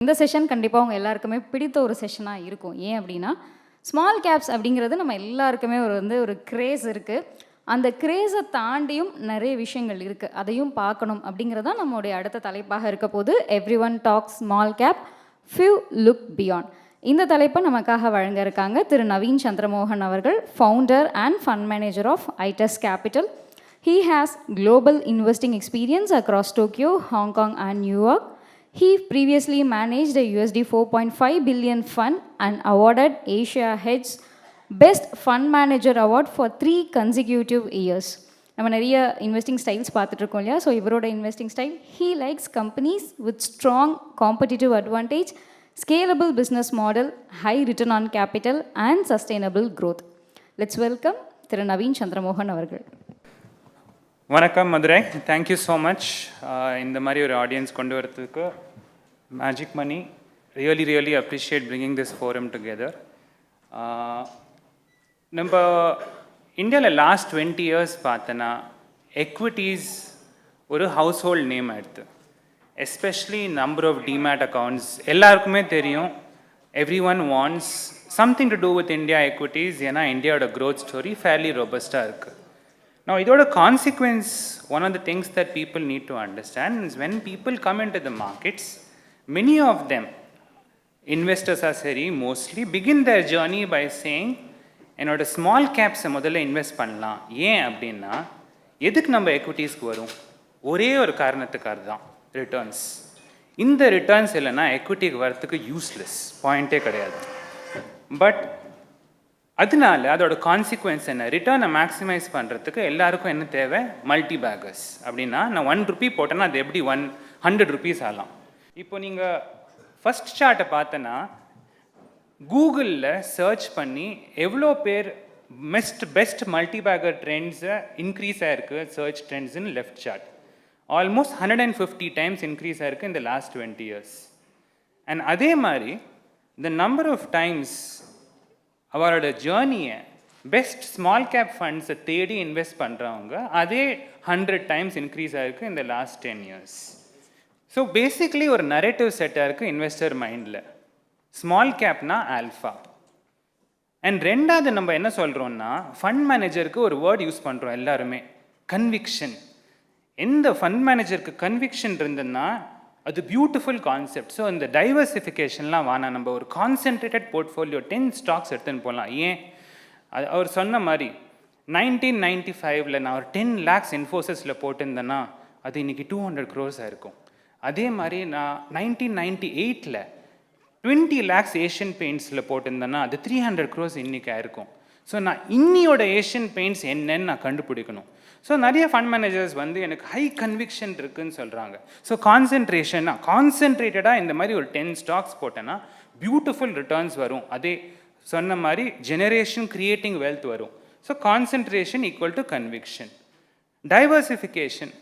இந்த செஷன் கண்டிப்பாக உங்கள் எல்லாருக்குமே பிடித்த ஒரு செஷனாக இருக்கும். ஏன் அப்படின்னா, ஸ்மால் கேப்ஸ் அப்படிங்கிறது நம்ம எல்லாருக்குமே ஒரு கிரேஸ் இருக்குது. அந்த கிரேஸை தாண்டியும் நிறைய விஷயங்கள் இருக்குது. அதையும் பார்க்கணும் அப்படிங்கிறது தான் நம்மளுடைய அடுத்த தலைப்பாக இருக்க போது. Everyone talks small cap, few look beyond. இந்த தலைப்பை நமக்காக வழங்க இருக்காங்க திரு நவீன் சந்திரமோகன் அவர்கள், founder and fund manager of ITUS Capital. He has global investing experience across Tokyo, Hong Kong and New York. He previously managed a $4.5 billion fund and awarded Asia Hedge Best Fund Manager Award for 3 consecutive years. நம்ம நிறைய investing styles பார்த்துட்டு இருக்கோம் இல்லையா? So இவரோட investing style, he likes companies with strong competitive advantage, scalable business model, high return on capital and sustainable growth. Let's welcome திரு நவீன் சந்திரமோகன் அவர்கள். வணக்கம் Madurai, thank you so much. இந்த மாதிரி ஒரு ஆடியன்ஸ் கொண்டு வரதுக்கு Magic money really appreciate bringing this forum together. நம்ம இந்தியாவில் last 20 years பார்த்தோன்னா எக்விட்டீஸ் ஒரு ஹவுஸ் ஹோல்ட் நேம் ஆகிடுது. Especially number of demat accounts எல்லாருக்குமே தெரியும். Everyone wants something to do with India equities. ஏன்னா இந்தியாவோட க்ரோத் ஸ்டோரி ஃபேர்லி ரொபஸ்டாக இருக்குது. Now, இதோட consequence, one of the things that people need to understand is when people come into the markets, many of them, investors are seri, mostly begin their journey by saying, என்னோட small கேப்ஸை முதல்ல invest பண்ணலாம். ஏன் அப்படின்னா, எதுக்கு நம்ம எக்விட்டீஸ்க்கு வரும்? ஒரே ஒரு காரணத்துக்காக தான், ரிட்டர்ன்ஸ். இந்த ரிட்டர்ன்ஸ் இல்லைன்னா எக்விட்டிக்கு வரத்துக்கு யூஸ்லெஸ், பாயிண்ட்டே கிடையாது. பட் அதனால அதோட கான்சிக்வன்ஸ் என்ன? ரிட்டர்னை மேக்ஸிமைஸ் பண்ணுறதுக்கு எல்லாருக்கும் என்ன தேவை? Multibaggers. அப்படின்னா நான் ₹1 போட்டேன்னா அது எப்படி ₹100 ஆகலாம். இப்போ நீங்கள் ஃபஸ்ட் சார்ட்டை பார்த்தோன்னா கூகுளில் சர்ச் பண்ணி எவ்வளோ பேர் பெஸ்ட் மல்டி பேக்கர் ட்ரெண்ட்ஸை இன்க்ரீஸ் ஆகிருக்கு சர்ச் ட்ரெண்ட்ஸ்ன்னு left chart. Almost 150 times increase ஆகிருக்கு இந்த லாஸ்ட் 20 years. அண்ட் அதே மாதிரி இந்த நம்பர் ஆஃப் டைம்ஸ் அவரோட ஜேர்னியை பெஸ்ட் ஸ்மால் கேப் ஃபண்ட்ஸை தேடி இன்வெஸ்ட் பண்ணுறவங்க அதே 100 times இன்க்ரீஸ் ஆகிருக்கு இந்த லாஸ்ட் 10 years. ஸோ பேசிக்லி ஒரு நரேட்டிவ் செட்டாக இருக்குது இன்வெஸ்டர் மைண்டில். Small கேப்னா alpha. அண்ட் ரெண்டாவது நம்ம என்ன சொல்கிறோன்னா, ஃபண்ட் மேனேஜருக்கு ஒரு வேர்ட் யூஸ் பண்ணுறோம் எல்லாருமே, கன்விக்ஷன். எந்த ஃபண்ட் மேனேஜருக்கு கன்விக்ஷன் இருந்ததுன்னா அது பியூட்டிஃபுல் கான்செப்ட். ஸோ இந்த டைவர்சிஃபிகேஷன்லாம் வேணாம், நம்ம ஒரு கான்சென்ட்ரேட்டட் போர்ட்ஃபோலியோ 10 stocks எடுத்துன்னு போகலாம். ஏன்? அவர் சொன்ன மாதிரி 1995 நான் ஒரு 10 lakhs இன்ஃபோசிஸில் போட்டிருந்தேன்னா அது இன்றைக்கி 200 crores ஆயிருக்கும். அதே மாதிரி நான் 1998 20 lakhs ஏஷியன் பெயிண்ட்ஸில் போட்டிருந்தேன்னா அது 300 crores இன்றைக்கி ஆயிருக்கும். ஸோ நான் இன்னியோட ஏஷியன் பெயிண்ட்ஸ் என்னன்னு நான் கண்டுபிடிக்கணும். ஸோ நிறைய ஃபண்ட் மேனேஜர்ஸ் எனக்கு ஹை கன்விக்ஷன் இருக்குதுன்னு சொல்கிறாங்க. ஸோ கான்சென்ட்ரேட்டடாக இந்த மாதிரி ஒரு 10 stocks போட்டேன்னா பியூட்டிஃபுல் ரிட்டர்ன்ஸ் வரும். அதே சொன்ன மாதிரி ஜெனரேஷன் கிரியேட்டிங் வெல்த் வரும். So concentration equal to conviction. Diversification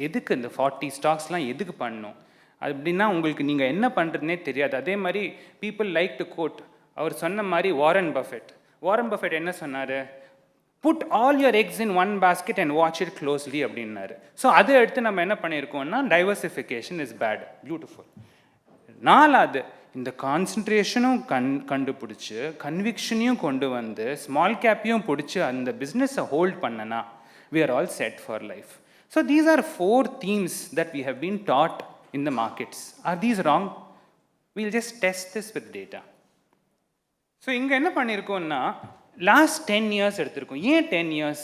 எதுக்கு? இந்த 40 stocks எதுக்கு பண்ணணும் அப்படின்னா உங்களுக்கு நீங்கள் என்ன பண்ணுறதுனே தெரியாது. அதே மாதிரி பீப்புள் லைக் டு கோட், அவர் சொன்ன மாதிரி வாரன் பஃபெட் என்ன சொன்னார்? Put all your eggs in one basket and watch it closely அப்படின்னாரு. ஸோ அதை எடுத்து நம்ம என்ன பண்ணியிருக்கோம்னா டைவர்சிஃபிகேஷன் இஸ் பேட், பியூட்டிஃபுல். நாலாவது, இந்த கான்சன்ட்ரேஷனும் கண்டுபிடிச்சி கன்விக்ஷனையும் கொண்டு வந்து ஸ்மால் கேப்பையும் பிடிச்சி அந்த பிஸ்னஸை ஹோல்ட் பண்ணனா we are all set for life. So these are 4 themes that we have been taught in the markets. Are these wrong? We'll just test this with data. So இங்கே என்ன பண்ணியிருக்கோம்னா லாஸ்ட் 10 years எடுத்திருக்கோம். ஏன் 10 years?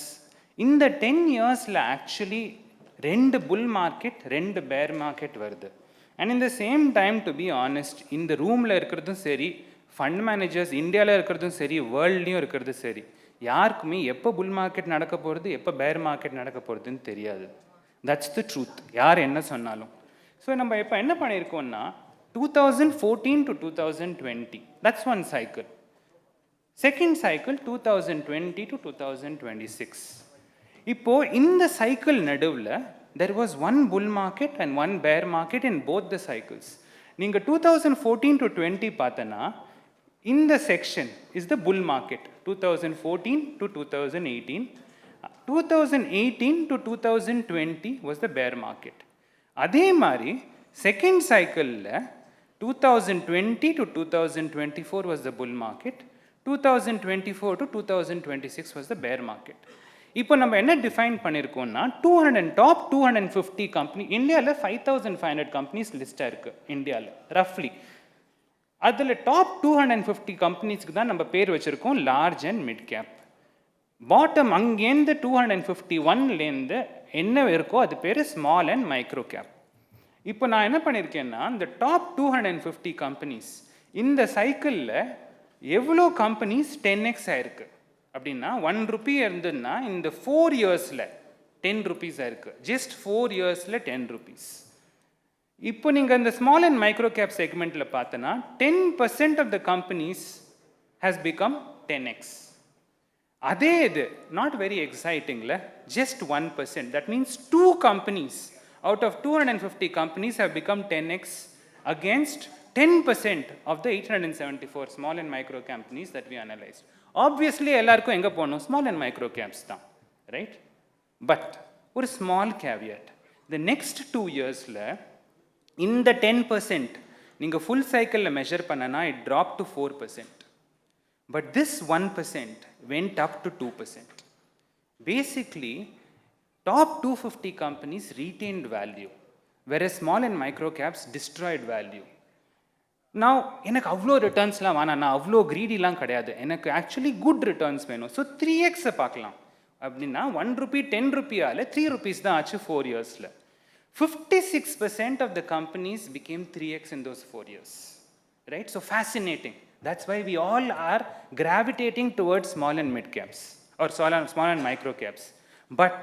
இந்த 10 yearsல actually 2 bull market 2 பேர் market வருது. And இந்த same time, to be honest, இந்த ரூமில் இருக்கிறதும் சரி, ஃபண்ட் மேனேஜர்ஸ் இந்தியாவில் இருக்கிறதும் சரி, வேர்ல்ட்லேயும் இருக்கிறதும் சரி, யாருக்குமே எப்போ புல் மார்க்கெட் நடக்க போகிறது, எப்போ பேர் மார்க்கெட் நடக்க போகிறதுன்னு தெரியாது. தட்ஸ் த ட்ரூத், யார் என்ன சொன்னாலும். ஸோ நம்ம இப்போ என்ன பண்ணியிருக்கோம்னா 2014 to 2020, that's one cycle. Second cycle 2020 to 2026. இப்போ இந்த சைக்கிள் நடுவில் there was one bull market and one bear market in both the cycles. நீங்கள் 2014 to 20 பார்த்தனா இந்த section is the bull market. 2014 to 2018, 2018 to 2020 was the bear market. அதே மாதிரி second சைக்கிளில் 2020 to 2024 was the bull market. 2024 to 2026 was the bear market. இப்போ நம்ம என்ன define பண்ணியிருக்கோம்னா 250 company இந்தியாவில் 5500 கம்பெனிஸ் லிஸ்ட்டாக இருக்குது இந்தியாவில் ரஃப்லி. அதில் டாப் 250 கம்பெனிஸ்க்கு தான் நம்ம பேர் வச்சுருக்கோம் large and mid cap. Bottom அங்கேருந்து 251லேருந்து என்ன இருக்கோ அது பேர் ஸ்மால் அண்ட் மைக்ரோ கேப். இப்போ நான் என்ன பண்ணியிருக்கேன்னா இந்த டாப் 250 கம்பெனிஸ் இந்த சைக்கிளில் எவ்வளோ கம்பெனிஸ் 10x ஆயிருக்கு அப்படின்னா 1 ரூபி இருந்ததுன்னா இந்த 4 இயர்ஸில் 10 rupees ஆயிருக்கு. ஜஸ்ட் 4 இயர்ஸில் 10 rupees. இப்போ நீங்கள் இந்த ஸ்மால் அண்ட் மைக்ரோ கேப் செக்மெண்ட்டில் பார்த்தோன்னா 10% of the companies has become 10x. அதே இது நாட் வெரி எக்ஸைட்டிங்கில் just 1%. That means 2 companies out of 250 companies have become 10x against 10% of the 874 small and micro companies that we analyzed. Obviously, எல்லாருக்கும் எங்கே போகணும் small and micro caps தான், right? But ஒரு small caveat. The next 2 yearsல இந்த 10% நீங்கள் full cycle measure பண்ணனா it dropped to 4%. But this 1% went up to 2%. Basically, top 250 companies retained value, whereas small and micro caps destroyed value. Now, எனக்கு அவ்வளோ ரிட்டர்ன்ஸ்லாம் வேணாம், நான் அவ்வளோ க்ரீடிலாம் கிடையாது, எனக்கு ஆக்சுவலி குட் ரிட்டர்ன்ஸ் வேணும். ஸோ 3x பார்க்கலாம் அப்படின்னா 1 rupee 10 rupeeயால் 3 rupees தான் ஆச்சு 4 இயர்ஸில். 56% of the companies became 3x in those 4 years. Right? So fascinating. That's why we all are gravitating towards small and mid caps or small and micro caps. But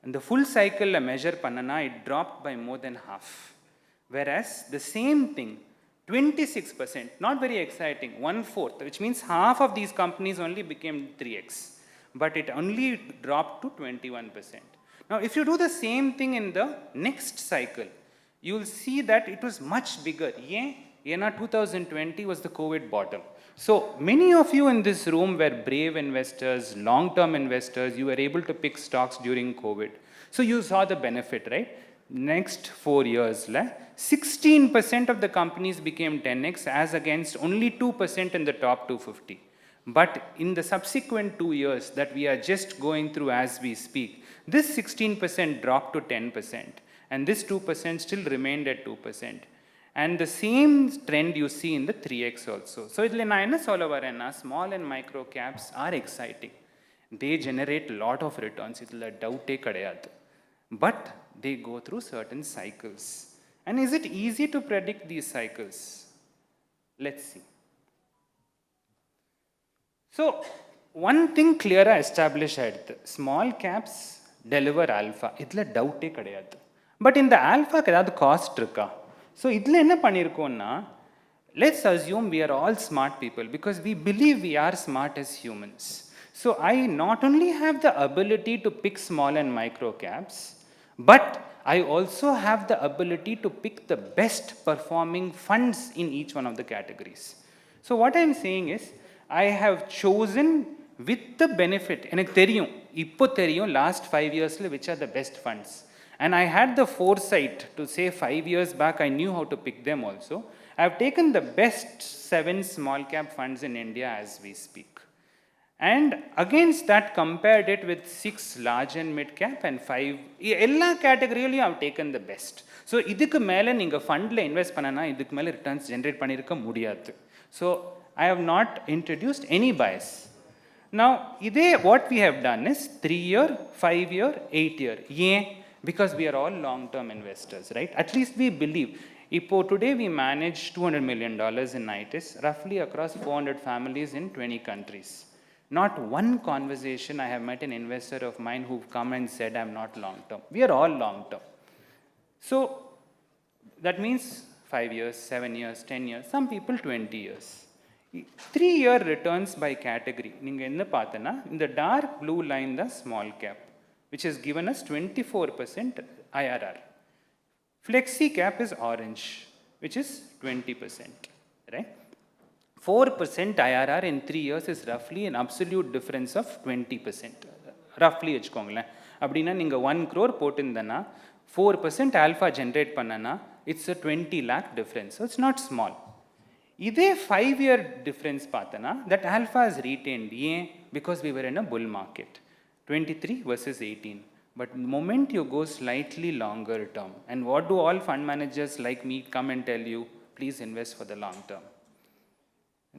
in the full cycle measure பண்ணனா it dropped by more than half. Whereas the same thing 26%, not very exciting, 1/4, which means half of these companies only became 3x, but it only dropped to 21%. Now, if you do the same thing in the next cycle, you will see that it was much bigger. Yeah, 2020 was the COVID bottom. So many of you in this room were brave investors, long-term investors. You were able to pick stocks during COVID. So you saw the benefit, right? Next 4 years, 16% of the companies became 10x as against only 2% in the top 250. But in the subsequent 2 years that we are just going through as we speak, this 16% dropped to 10% and this 2% still remained at 2%. And the same trend you see in the 3x also. So idhila na enna solla varena, small and micro caps are exciting. They generate a lot of returns, idhila doubt e kadayadu. But they go through certain cycles. And is it easy to predict these cycles? Let's see. So one thing clear established aayidhu, small caps deliver alpha, idhila doubt e kadayadu. But in the alpha kadadu cost irukka? So இதில் என்ன பண்ணியிருக்கோம்னா, let's assume we are all smart people because we believe we are smart as humans. So I not only have the ability to pick small and micro caps, but I also have the ability to pick the best performing funds in each one of the categories. So what I'm saying is, I have chosen with the benefit, எனக்கு தெரியும், இப்போ தெரியும் last 5 yearsல which are the best funds. And I had the foresight to say 5 years back, I knew how to pick them also. I have taken the best 7 small cap funds in India as we speak. And against that, compared it with 6 large and mid cap and 5, எல்லா categoryலையும் I have taken the best. So இதுக்கு மேலே நீங்கள் ஃபண்டில் invest பண்ணனா இதுக்கு மேலே returns generate பண்ணியிருக்க முடியாது. So I have not introduced any bias. Now, இதே what we have done is 3 year, 5 year, 8 year. ஏன்? Because we are all long-term investors, right? At least we believe. Today we manage $200 million in ITUS, roughly across 400 families in 20 countries. Not one conversation I have met an investor of mine who've come and said, I'm not long-term. We are all long-term. So that means 5 years, 7 years, 10 years, some people 20 years. 3-year returns by category. நீங்கள் என்ன பார்த்தனா, இந்த dark blue line the small cap, which has given us 24% IRR. Flexi cap is orange, which is 20%, right? 4% IRR in 3 years is roughly an absolute difference of 20%. Roughly வச்சுக்கோங்களேன். அப்படின்னா நீங்கள் 1 crore போட்டிருந்தனா 4% alpha generate பண்ணனா it's a 20 lakh difference. So it's not small. இதே 5-year difference பார்த்தனா that alpha is retained. ஏன்? Because we were in a bull market. 23 versus 18. But the moment you go slightly longer term, and what do all fund managers like me come and tell you? Please invest for the long term.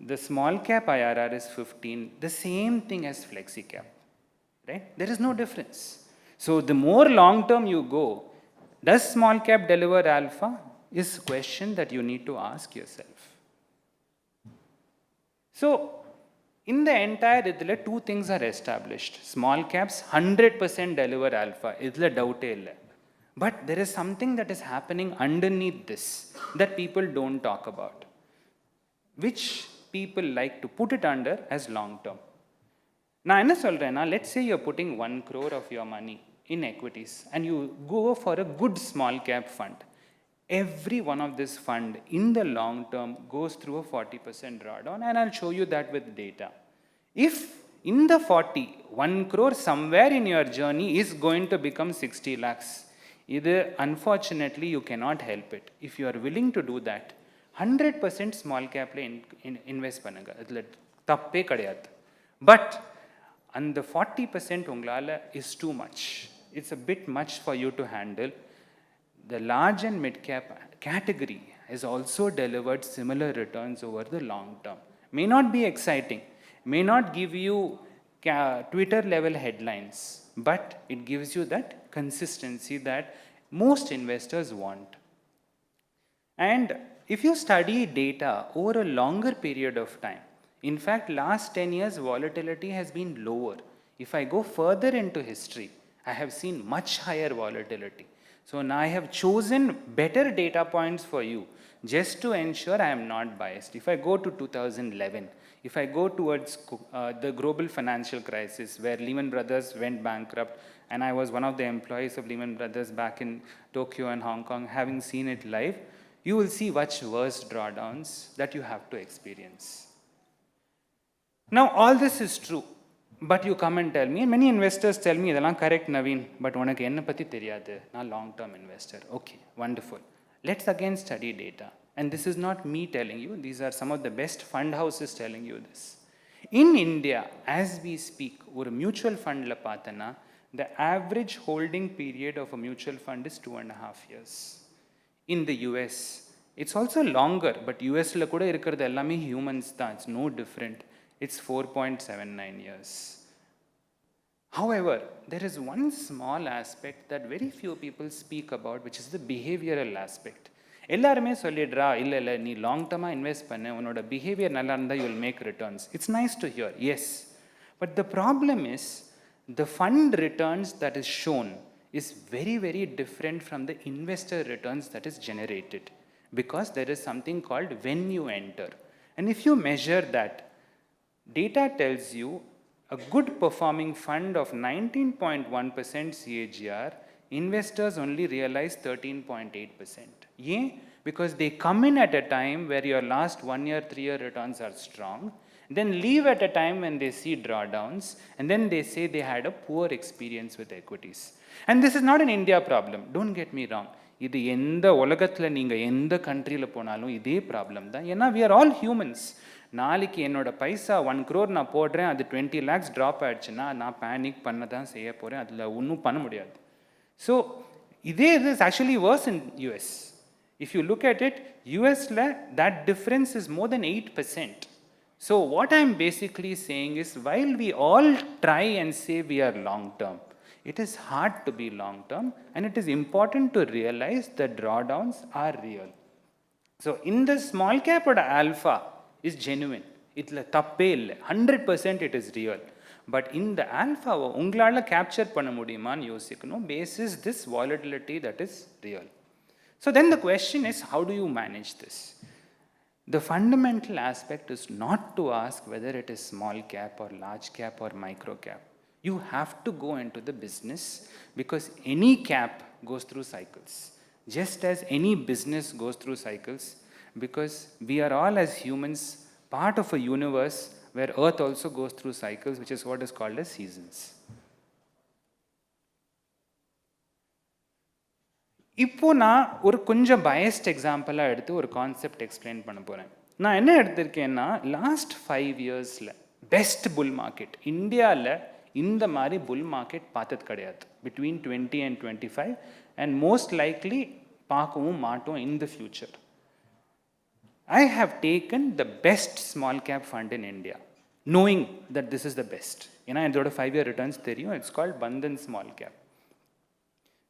The small cap IRR is 15, the same thing as flexi cap, right? There is no difference. So the more long term you go, does small cap deliver alpha? Is a question that you need to ask yourself. So in the entire idhula two things are established. Small caps 100% deliver alpha. Idhula doubt illa. But there is something that is happening underneath this that people don't talk about, which people like to put it under as long term. நான் என்ன சொல்றேன்னா, let's say you're putting 1 crore of your money in equities and you go for a good small cap fund. Every one of this fund in the long term goes through a 40% drawdown, and I'll show you that with data. If in the 40, 1 crore somewhere in your journey is going to become 60 lakhs, either unfortunately you cannot help it. If you are willing to do that, 100% small cap la invest பண்ணுங்க. அதுல தப்பே கிடையாது. But அந்த 40% உங்களால is too much. It's a bit much for you to handle. The large and mid cap category has also delivered similar returns over the long term. May not be exciting, may not give you Twitter level headlines, but it gives you that consistency that most investors want. And if you study data over a longer period of time, in fact, last 10 years volatility has been lower. If I go further into history, I have seen much higher volatility. So now I have chosen better data points for you just to ensure I am not biased. If I go to 2011, if I go towards the global financial crisis where Lehman Brothers went bankrupt, and I was one of the employees of Lehman Brothers back in Tokyo and Hong Kong, having seen it live, you will see much worse drawdowns that you have to experience. Now all this is true. But you come and tell me, and many investors tell me, இதெல்லாம் correct Naveen, but உனக்கு என்ன பத்தி தெரியாது, நான் long term investor. Okay, wonderful. Let's again study data. And this is not me telling you, these are some of the best fund houses telling you this. In India, as we speak, ஒரு mutual fund la பார்த்தனா, the average holding period of a mutual fund is 2.5 years. In the US, it's also longer, but US la கூட இருக்கிறது எல்லாமே humans தான், it's no different. It's 4.79 years. However, there is one small aspect that very few people speak about, which is the behavioral aspect. எல்லாருமே சொல்லிடுறா, இல்லை நீ long டர்மாக invest பண்ணு, உன்னோட behaviour நல்லா இருந்தால் you will make returns. It's nice to hear, yes. But the problem is the fund returns that is shown is very, very different from the investor returns that is generated, because there is something called when you enter. And if you measure that, data tells you a good performing fund of 19.1% CAGR, investors only realize 13.8%. Yeah? Because they come in at a time where your last 1 year, 3 year returns are strong, then leave at a time when they see drawdowns, and then they say they had a poor experience with equities. And this is not an India problem, don't get me wrong. இது எந்த உலகத்தில் நீங்கள் எந்த கண்ட்ரியில் போனாலும் இதே problem தான். ஏன்னா we are all humans. நாளைக்கு என்னோட பைசா 1 crore நான் போடுறேன், அது 20 lakhs ட்ராப் ஆகிடுச்சுன்னா நான் பேனிக் பண்ண தான் செய்ய போகிறேன், அதில் ஒன்றும் பண்ண முடியாது. ஸோ இதே இது is actually worse in US. If you look at it, USல that difference is more than 8%. So what I'm basically saying is, while we all try and say we are long term, it is hard to be long term, and it is important to realize that drawdowns are real. So in the small cap or alpha is genuine. Itla tappe illa, 100% it is real. But in the alpha, ungalaala capture panna mudiyumaan yosikano basis this volatility that is real. So then the question is, how do you manage this? The fundamental aspect is not to ask whether it is small cap or large cap or micro cap. You have to go into the business, because any cap goes through cycles, just as any business goes through cycles, because we are all as humans part of a universe where Earth also goes through cycles, which is what is called as seasons. இப்போ நான் ஒரு கொஞ்சம் biased எக்ஸாம்பிளாக எடுத்து ஒரு concept explain பண்ண போகிறேன். நான் என்ன எடுத்திருக்கேன்னா, லாஸ்ட் 5 இயர்ஸில் பெஸ்ட் புல் மார்க்கெட் இந்தியாவில் இந்த மாதிரி புல் மார்க்கெட் பார்த்தது கிடையாது. Between 20 and 25 and most likely பார்க்கவும் மாட்டோம் in the future. I have taken the best small cap fund in India, knowing that this is the best. ஏன்னா இதோட 5-year returns தெரியும். It's called Bandhan Small Cap.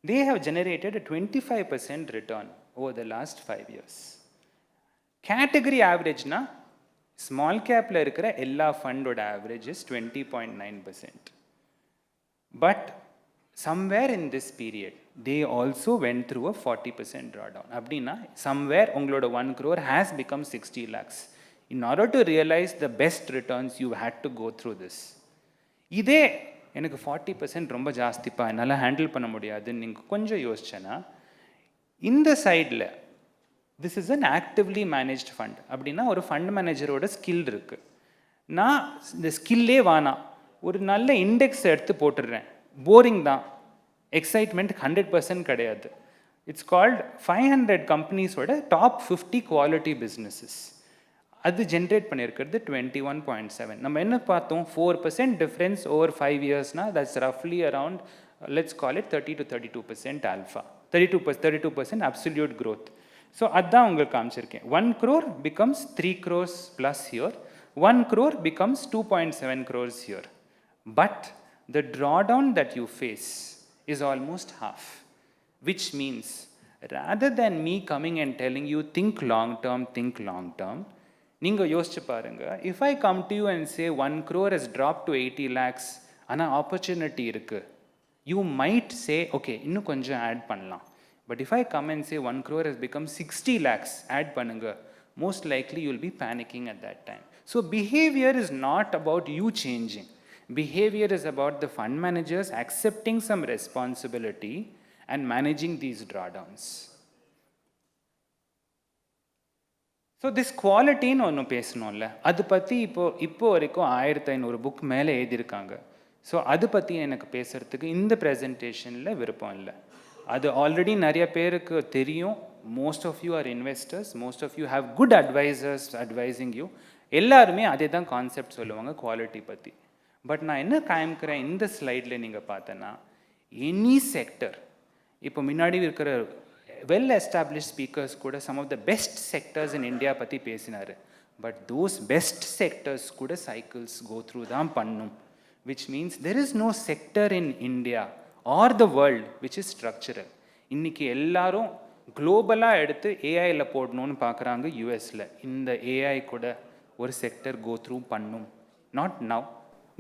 They have generated a 25% return over the last 5 years. Category average na small cap la irukra ella fund oda average is 20.9%. But somewhere in this period they also went through a 40% drawdown. Abdina somewhere ungaloda 1 crore has become 60 lakhs. In order to realize the best returns you had to go through this. இதே எனக்கு 40% ரொம்ப ஜாஸ்திப்பா என்னால் handle பண்ண முடியாதுன்னு நீங்கள் கொஞ்சம் யோசிச்சேன்னா, இந்த சைடில் this is an actively managed fund. அப்படின்னா ஒரு ஃபண்ட் மேனேஜரோட ஸ்கில் இருக்குது. நான் இந்த ஸ்கில்லே வேணாம், ஒரு நல்ல இண்டெக்ஸ் எடுத்து போட்டுடுறேன். போரிங் தான், எக்ஸைட்மெண்ட் 100% கிடையாது. இட்ஸ் கால்ட் 500 கம்பெனிஸோட டாப் 50 குவாலிட்டி பிஸ்னஸஸ். அது ஜென்ரேட் பண்ணியிருக்கிறது 21.7. நம்ம என்ன பார்த்தோம், 4% டிஃப்ரென்ஸ் ஓவர் 5 இயர்ஸ்னால் தட்ஸ் ரஃப்லி around let's call it 30 to 32% alpha, 32% absolute growth. So அதுதான் உங்களுக்கு காமிச்சிருக்கேன். 1 crore becomes 3 crores plus here, 1 crore becomes 2.7 crores here. But the drawdown that you face is almost half, which means rather than me coming and telling you think long term, நீங்கள் யோசிச்சு பாருங்க. If I come to you and say 1 crore has dropped to 80 lakhs, ஆனால் opportunity இருக்குது, you might say okay இன்னும் கொஞ்சம் add பண்ணலாம். But if I come and say 1 crore has become 60 lakhs, add பண்ணுங்க, most likely you will be panicking at that time. So behaviour is not about you changing. Behavior is about the fund managers accepting some responsibility and managing these drawdowns. So this குவாலிட்டின்னு ஒன்று பேசணும்ல, அது பற்றி இப்போ வரைக்கும் 1500 book மேலே எழுதியிருக்காங்க. So அது பற்றி எனக்கு பேசுகிறதுக்கு இந்த ப்ரெசன்டேஷனில் விருப்பம் இல்லை. அது ஆல்ரெடி நிறைய பேருக்கு தெரியும். Most of you are investors, most of you have good advisors advising you. எல்லாருமே அதே தான் கான்செப்ட் சொல்லுவாங்க குவாலிட்டி பற்றி. பட் நான் என்ன காமிக்கிறேன் இந்த ஸ்லைடில் நீங்கள் பார்த்தேன்னா, எனி செக்டர், இப்போ முன்னாடி இருக்கிற வெல் எஸ்டாப்ளிஷ்ட் ஸ்பீக்கர்ஸ் கூட some of the best sectors in India பற்றி பேசினார். பட் தோஸ் பெஸ்ட் செக்டர்ஸ் கூட சைக்கிள்ஸ் கோ த்ரூ தான் பண்ணும். Which means there is no sector in India or the world which is structural. இன்றைக்கி எல்லாரும் குளோபலாக எடுத்து ஏஐயில் போடணும்னு பார்க்குறாங்க யூஎஸில். இந்த ஏஐ கூட ஒரு செக்டர் கோ த்ரூ பண்ணும். Not now,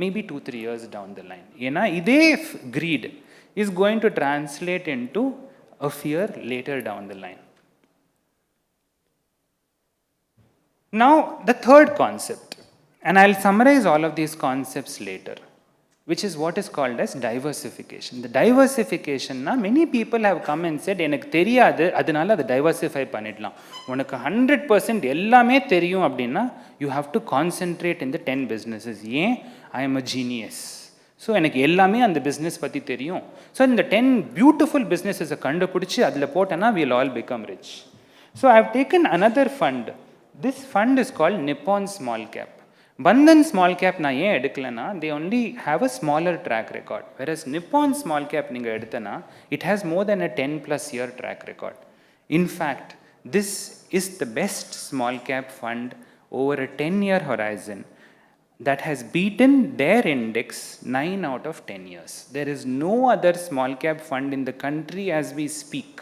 maybe 2-3 years down the line. ஏன்னா இதே greed is going to translate into a fear later down the line. Now the third concept, and I'll summarize all of these concepts later, which is what is called as diversification. The diversification na many people have come and said எனக்கு தெரியாது அதனால அதை diversify பண்ணிடலாம். உனக்கு 100% எல்லாமே தெரியும் அப்படின்னா you have to concentrate in the 10 businesses. ஏன், I am a genius. So எனக்கு எல்லாமே அந்த பிஸ்னஸ் பற்றி தெரியும். ஸோ இந்த 10 பியூட்டிஃபுல் பிஸ்னஸஸை கண்டுபிடிச்சி அதில் போட்டேன்னா we'll all become rich. So I have taken another fund. This fund is called Nippon Small Cap. Bandhan Small Cap நான் ஏன் எடுக்கலைன்னா, they only have a smaller track record. Whereas Nippon Small Cap நீங்கள் எடுத்தனா it has more than a 10+ year track record. In fact, this is the best small cap fund over a 10-year horizon that has beaten their index 9 out of 10 years. There is no other small cap fund in the country as we speak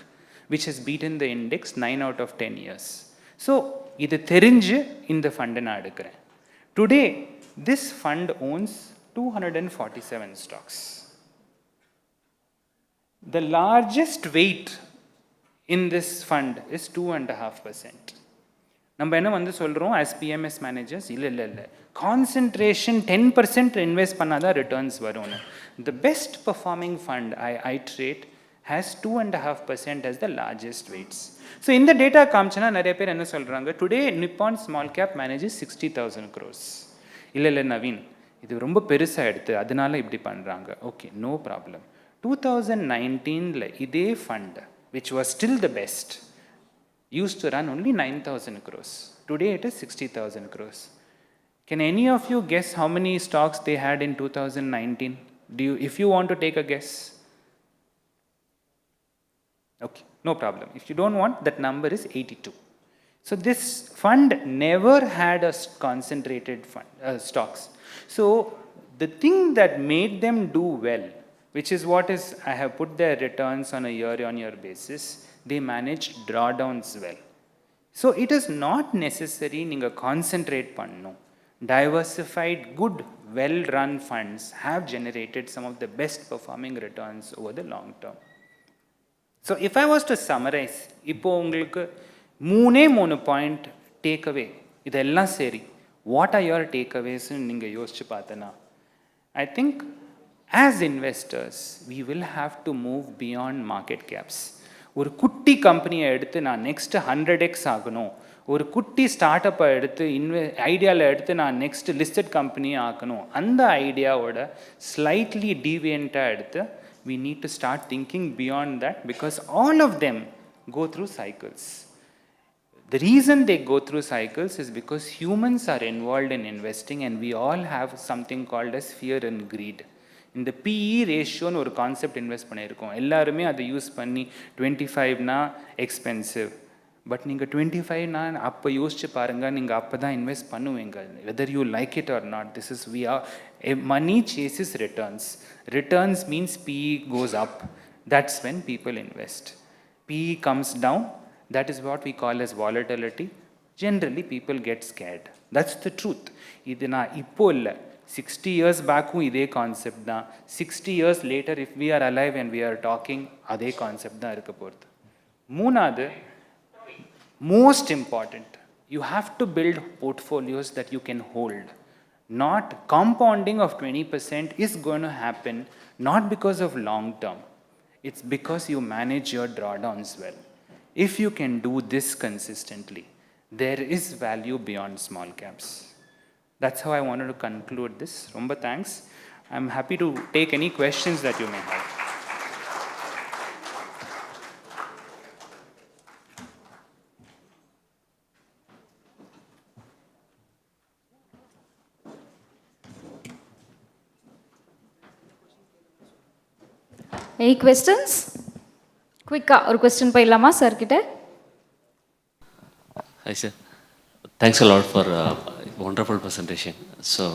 which has beaten the index 9 out of 10 years. So இது தெரிஞ்சு இந்த ஃபண்டை நான் எடுக்கிறேன். Today this fund owns 247 stocks. The largest weight in this fund is 2.5%. நம்ம என்ன வந்து சொல்கிறோம் as PMS managers, இல்லை கான்சன்ட்ரேஷன் 10% இன்வெஸ்ட் பண்ணால் தான் ரிட்டர்ன்ஸ் வரும்னு. The best performing fund I trade has 2.5% as the largest weights. So இந்த டேட்டா காமிச்சுன்னா நிறைய பேர் என்ன சொல்கிறாங்க, டுடே நிப்பான் ஸ்மால் கேப் மேனேஜஸ் 60,000 crores. இல்லை நவீன், இது ரொம்ப பெருசாக எடுத்து அதனால இப்படி பண்ணுறாங்க. Okay, no problem. 2019 இதே fund which was still the best, used to run only 9,000 crores. Today it is 60,000 crores. Can any of you guess how many stocks they had in 2019? If you want to take a guess? Okay, no problem. If you don't want, that number is 82. So this fund never had a concentrated fund, stocks. So the thing that made them do well, which is what is, I have put their returns on a year-on-year basis, they managed drawdowns well. So it is not necessary ninga concentrate pannu. Diversified, good, well-run funds have generated some of the best performing returns over the long term. So if I was to summarize, இப்போ உங்களுக்கு மூணு point take away இதெல்லாம் சரி, what are your take அவேஸ்ன்னு நீங்கள் யோசிச்சு பார்த்தனா, I think as investors we will have to move beyond market caps. ஒரு குட்டி கம்பெனியை எடுத்து நான் நெக்ஸ்ட் 100x ஆகணும், ஒரு குட்டி ஸ்டார்ட் அப்பை எடுத்து ஐடியாவில் எடுத்து நான் நெக்ஸ்ட் லிஸ்டட் கம்பெனியை ஆக்கணும், அந்த ஐடியாவோட ஸ்லைட்லி டீவியண்ட்டாக எடுத்து we need to start thinking beyond that, because all of them go through cycles. The reason they go through cycles is because humans are involved in investing, and we all have something called as fear and greed. In the PE ratio ஒரு concept invest பண்ணியிருக்கோம், எல்லாருமே அதை use பண்ணி 25னா expensive, but நீங்கள் 25னா அப்போ யோசிச்சு பாருங்கள், நீங்கள் அப்போ தான் இன்வெஸ்ட் பண்ணுவீங்க, whether you like it or not. This is money chases returns. Returns means PE goes up. That's when people invest. PE comes down. That is what we call as volatility. Generally, people get scared. That's the truth. இது நான் இப்போ இல்லை, 60 years பேக்கும் இதே concept தான். 60 years later, if we are alive and we are talking, அதே concept தான் இருக்க போகிறது. மூணாவது, most important, you have to build portfolios that you can hold. Not compounding of 20% is going to happen not because of long term. It's because you manage your drawdowns well. If you can do this consistently, there is value beyond small caps. That's how I wanted to conclude this. Romba thanks. I'm happy to take any questions that you may have. Any questions? Quick-ஆ ஒரு question போயிடலாமா sir கிட்ட? Hi sir, thanks a lot for wonderful presentation. So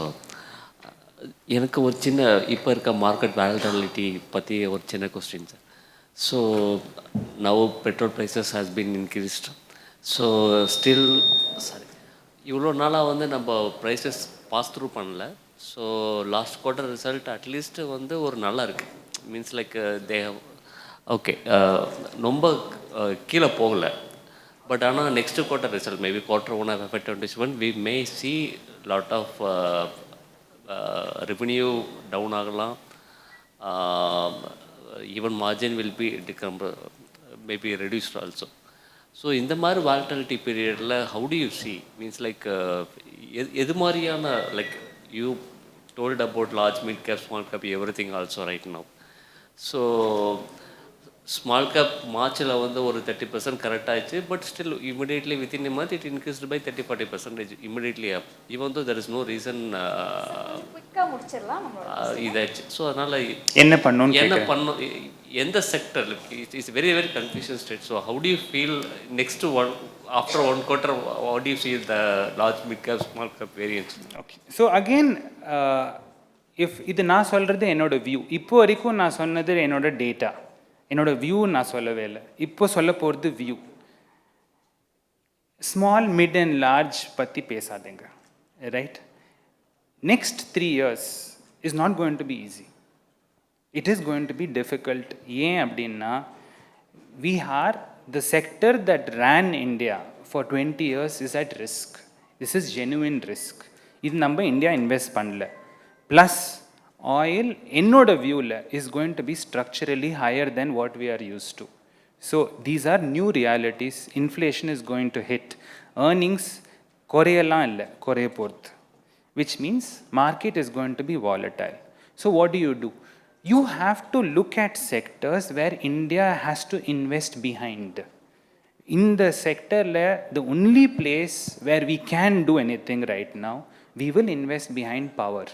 எனக்கு ஒரு சின்ன இப்போ இருக்க market வேலட்டிலிட்டி பற்றி ஒரு சின்ன question sir. So now petrol prices has been increased. So still இவ்வளோ நாளாக வந்து நம்ம ப்ரைஸஸ் பாஸ் த்ரூ பண்ணல. So last quarter result at least வந்து ஒரு நல்லா இருக்குது. மீன்ஸ் லைக் தே ஓகே ரொம்ப கீழே போகலை. பட் ஆனால் next quarter result maybe Q1 of FY21 we may see lot of revenue down ஆகலாம். Even margin will be maybe reduced also. So இந்த மாதிரி வாலட்டிலிட்டி பீரியடில் how do you see, means like எது மாதிரியான, like you told about large mid cap small cap everything also right now. So small cap மார்ச்சில் வந்து ஒரு 30% correct ஆயிடுச்சு. But still immediately within a month it increased by 30-40% immediately up, even though there is no reason இதாச்சு. So அதனால் என்ன பண்ணும் எந்த sector it's very very confusion state. So how to you feel next one after one quarter, how to you feel the large mid cap small cap variance? Okay, so again இது நான் சொல்கிறது என்னோட view. இப்போ வரைக்கும் நான் சொன்னது என்னோட data, என்னோட வியூ நான் சொல்லவே இல்லை. இப்போ சொல்ல போகிறது view. Small mid and large பற்றி பேசாதீங்க, right? Next 3 years is not going to be easy. It is going to be difficult. ஏன் அப்படின்னா, we are the sector that ran India for 20 years is at risk. This is genuine risk. இது நம்ம India invest பண்ணல. Plus oil என்னோட வியூவில் is going to be structurally higher then what we are use to. So these are new realities. Inflation is going to hit. Earnings குறையெல்லாம் இல்லை, குறைய போகிறது, which means market is going to be volatile. So what do? you have to look at sectors where India has to invest behind. In the sector, the only place where we can do anything right now, we will invest behind power.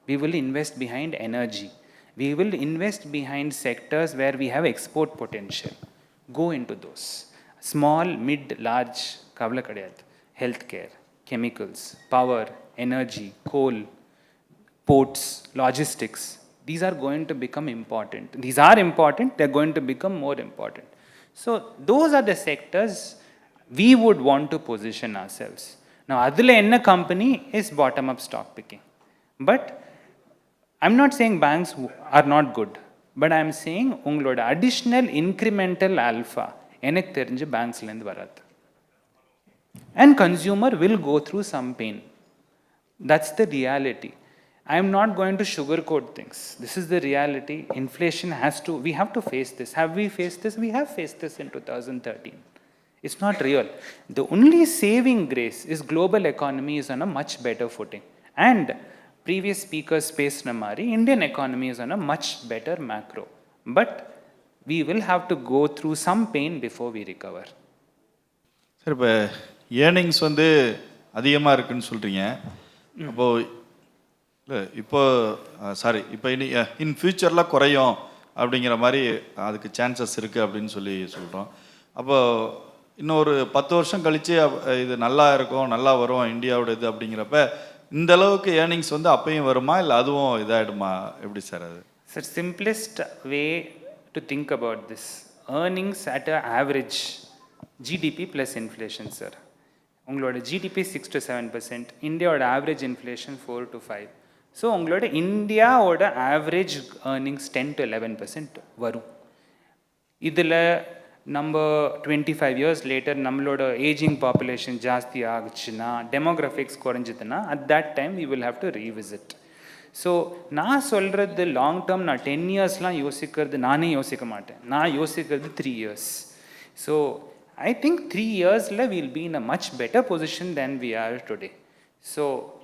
We will invest behind energy. We will invest behind sectors where we have export potential. Go into those. Small, mid, large, kavla kadiyad. Healthcare, chemicals, power, energy, coal, ports, logistics. These are going to become important. These are important, they're going to become more important. So those are the sectors we would want to position ourselves. Now, adhula enna company is bottom up stock picking. But I'm not saying banks are not good, but I'm saying ungaloda additional incremental alpha enak therinju banks la irundhu varadhu. And consumer will go through some pain. That's the reality. I'm not going to sugarcoat things. This is the reality. Inflation has to, we have to face this. Have we faced this? We have faced this in 2013. It's not real. The only saving grace is global economy is on a much better footing. And previous speakers space namari, Indian economy is on a much better macro. But we will have to go through some pain before we recover. Sir, இப்போ earnings வந்து அதிகமாக இருக்குன்னு சொல்கிறீங்க. அப்போது இல்லை இப்போ இப்போ இன் ஃப்யூச்சரில் குறையும் அப்படிங்கிற மாதிரி அதுக்கு சான்சஸ் இருக்குது அப்படின்னு சொல்லி சொல்கிறோம். அப்போது இன்னொரு 10 வருஷம் கழித்து இது நல்லா இருக்கும், நல்லா வரும் இந்தியாவோட இது அப்படிங்கிறப்ப இந்த அளவுக்கு ஏர்னிங்ஸ் வந்து அப்பயும் வருமா, இல்லை அதுவும் இதாகிடுமா? எப்படி சார் அது? Sir, simplest way to think about this, earnings at an average GDP plus inflation, sir. உங்களோட GDP 6 to 7%, இந்தியாவோட ஆவரேஜ் இன்ஃப்ளேஷன் 4 to 5. ஸோ உங்களோட இந்தியாவோட ஆவரேஜ் ஏர்னிங்ஸ் 10 to 11% வரும். இதில் நம்ம 25 years லேட்டர் நம்மளோட ஏஜிங் பாப்புலேஷன் ஜாஸ்தி ஆகுச்சுன்னா, டெமோகிராஃபிக்ஸ் குறைஞ்சதுன்னா, at that time we will have to revisit. So நான் சொல்கிறது லாங் டேர்ம், நான் 10 yearsலாம் யோசிக்கிறது நானே யோசிக்க மாட்டேன். நான் யோசிக்கிறது 3 years. So I think 3 years we'll be in a much better position than we are today. So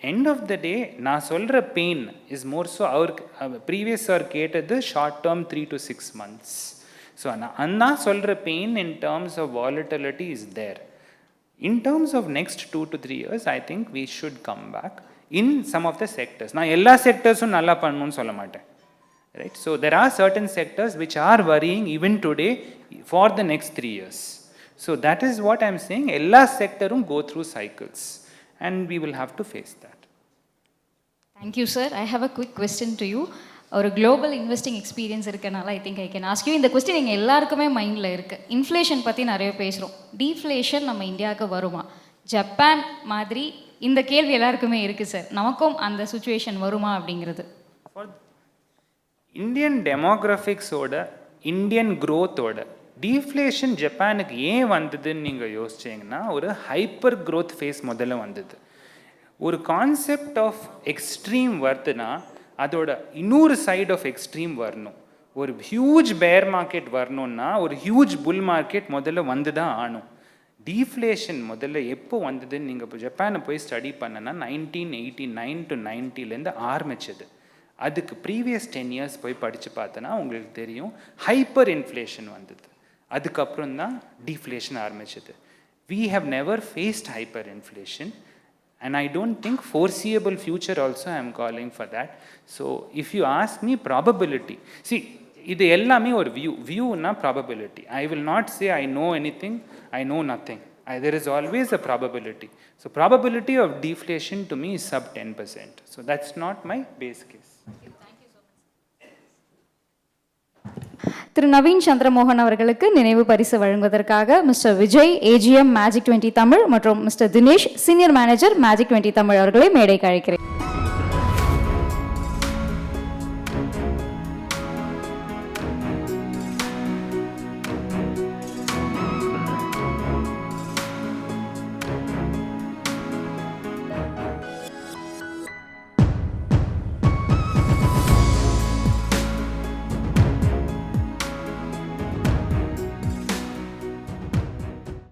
end of the day, na solra pain is more so our previous sir catered the short term 3 to 6 months. So anna solra pain in terms of volatility is there. In terms of next 2 to 3 years, I think we should come back in some of the sectors. Na ella sectors nalla pannunu solla maten. Right? So there are certain sectors which are worrying even today for the next 3 years. So that is what I'm saying. Ella sectorum go through cycles, and we will have to face that. Thank you, sir. I have a quick question to you. ஒரு global investing experience இருக்கனால I think I can ask you. இந்த question எங்கள் எல்லாருக்குமே மைண்டில் இருக்குது. Inflation பற்றி நிறைய பேசுகிறோம். டீஃப்ளேஷன் நம்ம இந்தியாவுக்கு வருமா? ஜப்பான் மாதிரி இந்த கேள்வி எல்லாருக்குமே இருக்குது சார். நமக்கும் அந்த சுச்சுவேஷன் வருமா அப்படிங்கிறது? இந்தியன் டெமோகிராஃபிக்ஸோட, இந்தியன் க்ரோத்தோட டீஃப்ளேஷன் ஜப்பானுக்கு ஏன் வந்ததுன்னு நீங்கள் யோசிச்சிங்கன்னா, ஒரு ஹைப்பர் க்ரோத் ஃபேஸ் முதல்ல வந்தது. ஒரு கான்செப்ட் ஆஃப் எக்ஸ்ட்ரீம் வருதுன்னா அதோட இன்னொரு சைட் ஆஃப் எக்ஸ்ட்ரீம் வரணும். ஒரு ஹியூஜ் பேர் மார்க்கெட் வரணும்னா ஒரு ஹியூஜ் புல் மார்க்கெட் முதல்ல வந்து தான் ஆனும். டீஃப்ளேஷன் முதல்ல எப்போ வந்ததுன்னு நீங்கள் இப்போ ஜப்பானை போய் ஸ்டடி பண்ணனா 1989 to 90 ஆரம்பிச்சது. அதுக்கு ப்ரீவியஸ் 10 years போய் படித்து பார்த்தோன்னா உங்களுக்கு தெரியும் ஹைப்பர் இன்ஃப்ளேஷன் வந்தது. அதுக்கப்புறம் தான் டீஃப்ளேஷன் ஆரம்பிச்சது. We have never faced hyperinflation, and I don't think foreseeable future also I am calling for that. So if you ask me probability, see, இது எல்லாமே ஒரு viewனா probability. I will not say I know anything, I know nothing. There is always a probability. So probability of deflation to me is sub 10%. So that's not my base case. திரு நவீன் சந்திரமோகன் அவர்களுக்கு நினைவு பரிசு வழங்குவதற்காக mister Vijay, AGM Magic 20 Tamil மற்றும் mister Dinesh, senior manager Magic 20 Tamil அவர்களை மேடைக்கு அழைக்கிறேன்.